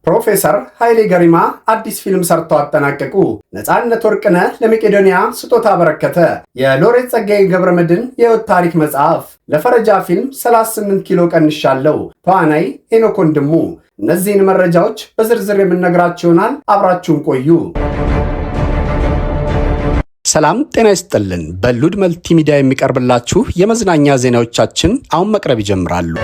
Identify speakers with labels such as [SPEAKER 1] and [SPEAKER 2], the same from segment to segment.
[SPEAKER 1] ፕሮፌሰር ኃይሌ ገሪማ አዲስ ፊልም ሰርተው አጠናቀቁ። ነፃነት ወርቅነህ ለመቄዶንያ ስጦታ አበረከተ። የሎሬት ጸጋዬ ገብረመድህን የህይወት ታሪክ መጽሐፍ ለፈረጃ ፊልም 38 ኪሎ ቀንሻለሁ። ተዋናይ ሄኖክ ወንድሙ። እነዚህን መረጃዎች በዝርዝር የምነግራችሁ ይሆናል። አብራችሁን ቆዩ። ሰላም ጤና ይስጥልን። በሉድ መልቲሚዲያ የሚቀርብላችሁ የመዝናኛ ዜናዎቻችን አሁን መቅረብ ይጀምራሉ።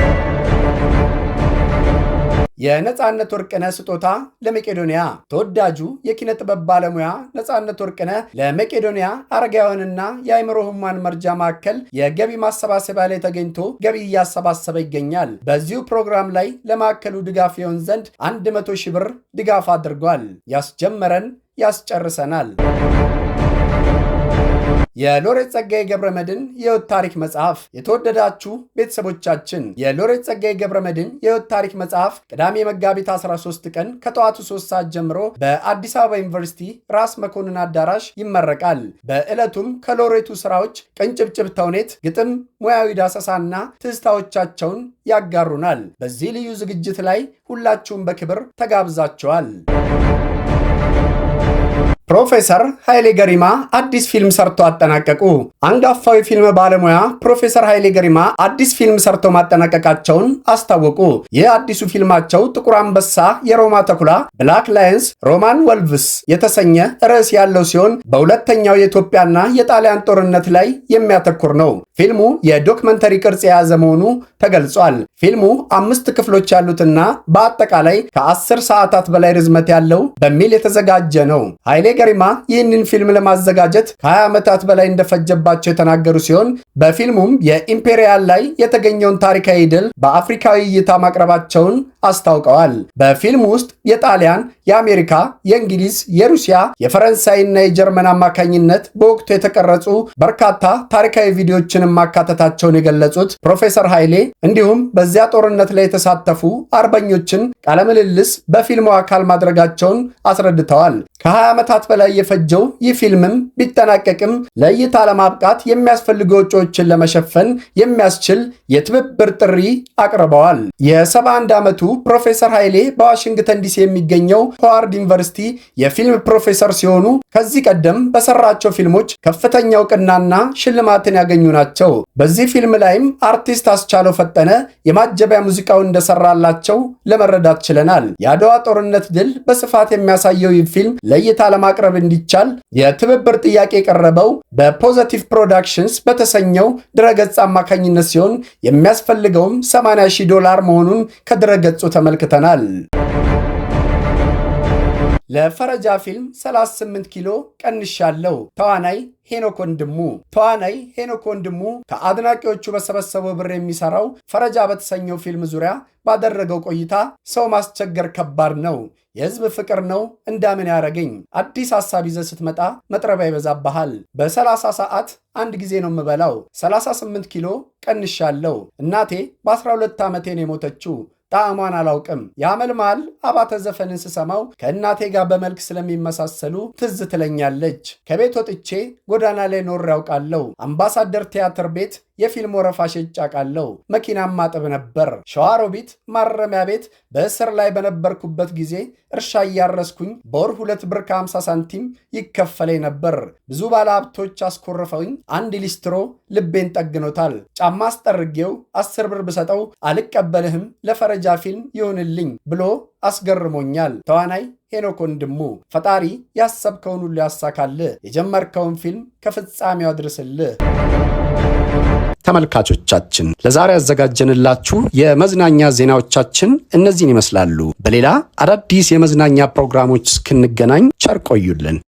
[SPEAKER 1] የነፃነት ወርቅነህ ስጦታ ለመቄዶንያ። ተወዳጁ የኪነ ጥበብ ባለሙያ ነፃነት ወርቅነህ ለመቄዶንያ አረጋውያንና የአእምሮ ህሙማን መርጃ ማዕከል የገቢ ማሰባሰቢያ ላይ ተገኝቶ ገቢ እያሰባሰበ ይገኛል። በዚሁ ፕሮግራም ላይ ለማዕከሉ ድጋፍ ይሆን ዘንድ 100 ሺህ ብር ድጋፍ አድርጓል። ያስጀመረን ያስጨርሰናል። የሎሬት ጸጋዬ ገብረመድህን የህይወት ታሪክ መጽሐፍ። የተወደዳችሁ ቤተሰቦቻችን የሎሬት ጸጋዬ ገብረመድህን የህይወት ታሪክ መጽሐፍ ቅዳሜ መጋቢት 13 ቀን ከጠዋቱ 3 ሰዓት ጀምሮ በአዲስ አበባ ዩኒቨርሲቲ ራስ መኮንን አዳራሽ ይመረቃል። በዕለቱም ከሎሬቱ ስራዎች ቅንጭብጭብ ተውኔት፣ ግጥም፣ ሙያዊ ዳሰሳና ትዝታዎቻቸውን ያጋሩናል። በዚህ ልዩ ዝግጅት ላይ ሁላችሁም በክብር ተጋብዛችኋል። ፕሮፌሰር ኃይሌ ገሪማ አዲስ ፊልም ሰርቶ አጠናቀቁ። አንጋፋዊ ፊልም ባለሙያ ፕሮፌሰር ኃይሌ ገሪማ አዲስ ፊልም ሰርቶ ማጠናቀቃቸውን አስታወቁ። ይህ አዲሱ ፊልማቸው ጥቁር አንበሳ፣ የሮማ ተኩላ፣ ብላክ ላየንስ፣ ሮማን ወልቭስ የተሰኘ ርዕስ ያለው ሲሆን በሁለተኛው የኢትዮጵያና የጣሊያን ጦርነት ላይ የሚያተኩር ነው። ፊልሙ የዶክመንተሪ ቅርጽ የያዘ መሆኑ ተገልጿል። ፊልሙ 5 ክፍሎች ያሉትና በአጠቃላይ ከ10 ሰዓታት በላይ ርዝመት ያለው በሚል የተዘጋጀ ነው። ኃይሌ ገሪማ ይህንን ፊልም ለማዘጋጀት ከ20 ዓመታት በላይ እንደፈጀባቸው የተናገሩ ሲሆን በፊልሙም የኢምፔሪያል ላይ የተገኘውን ታሪካዊ ድል በአፍሪካዊ እይታ ማቅረባቸውን አስታውቀዋል። በፊልሙ ውስጥ የጣሊያን፣ የአሜሪካ፣ የእንግሊዝ፣ የሩሲያ፣ የፈረንሳይና የጀርመን አማካኝነት በወቅቱ የተቀረጹ በርካታ ታሪካዊ ቪዲዮዎችንም ማካተታቸውን የገለጹት ፕሮፌሰር ኃይሌ እንዲሁም በዚያ ጦርነት ላይ የተሳተፉ አርበኞችን ቃለምልልስ በፊልሙ አካል ማድረጋቸውን አስረድተዋል። ከ20 ዓመታት በላይ የፈጀው ይህ ፊልምም ቢጠናቀቅም ለእይታ ለማብቃት የሚያስፈልጉ ወጪዎችን ለመሸፈን የሚያስችል የትብብር ጥሪ አቅርበዋል። የ71 ዓመቱ ፕሮፌሰር ኃይሌ በዋሽንግተን ዲሲ የሚገኘው ሃዋርድ ዩኒቨርሲቲ የፊልም ፕሮፌሰር ሲሆኑ ከዚህ ቀደም በሰራቸው ፊልሞች ከፍተኛ እውቅናና ሽልማትን ያገኙ ናቸው። በዚህ ፊልም ላይም አርቲስት አስቻለው ፈጠነ የማጀቢያ ሙዚቃውን እንደሰራላቸው ለመረዳት ችለናል። የአድዋ ጦርነት ድል በስፋት የሚያሳየው ይህ ፊልም ለእይታ ለማቅረብ እንዲቻል የትብብር ጥያቄ የቀረበው በፖዘቲቭ ፕሮዳክሽንስ በተሰኘው ድረገጽ አማካኝነት ሲሆን የሚያስፈልገውም $80,000 መሆኑን ከድረገጹ ተመልክተናል። ለፈረጃ ፊልም 38 ኪሎ ቀንሻለሁ። ተዋናይ ሄኖክ ወንድሙ። ተዋናይ ሄኖክ ወንድሙ ከአድናቂዎቹ በሰበሰበው ብር የሚሰራው ፈረጃ በተሰኘው ፊልም ዙሪያ ባደረገው ቆይታ ሰው ማስቸገር ከባድ ነው፣ የህዝብ ፍቅር ነው እንዳምን ያረገኝ፣ አዲስ ሐሳብ ይዘህ ስትመጣ መጥረቢያ ይበዛብሃል፣ በ30 ሰዓት አንድ ጊዜ ነው የምበላው፣ 38 ኪሎ ቀንሻለሁ፣ እናቴ በ12 ዓመቴ ነው የሞተችው፣ ጣዕሟን አላውቅም፣ የአመልማል አባተ ዘፈንን ስሰማው ከእናቴ ጋር በመልክ ስለሚመሳሰሉ ትዝ ትለኛለች፣ ከቤት ወጥቼ ጎዳና ላይ ኖር ያውቃለሁ፣ አምባሳደር ቲያትር ቤት የፊልም ወረፋ ሸጬ አውቃለሁ፣ መኪናም ማጥብ ነበር፣ ሸዋሮቢት ማረሚያ ቤት በእስር ላይ በነበርኩበት ጊዜ እርሻ እያረስኩኝ በወር 2 ብር ከ50 ሳንቲም ይከፈለኝ ነበር፣ ብዙ ባለሀብቶች አስኮርፈውኝ አንድ ሊስትሮ ልቤን ጠግኖታል፣ ጫማ አስጠርጌው 10 ብር ብሰጠው አልቀበልህም ለፈረጃ ፊልም ይሁንልኝ ብሎ አስገርሞኛል። ተዋናይ ሄኖክ ወንድሙ። ፈጣሪ ያሰብከውን ሁሉ ያሳካልህ፣ የጀመርከውን ፊልም ከፍጻሜው አድርስልህ። ተመልካቾቻችን ለዛሬ ያዘጋጀንላችሁ የመዝናኛ ዜናዎቻችን እነዚህን ይመስላሉ። በሌላ አዳዲስ የመዝናኛ ፕሮግራሞች እስክንገናኝ ቸር ቆዩልን።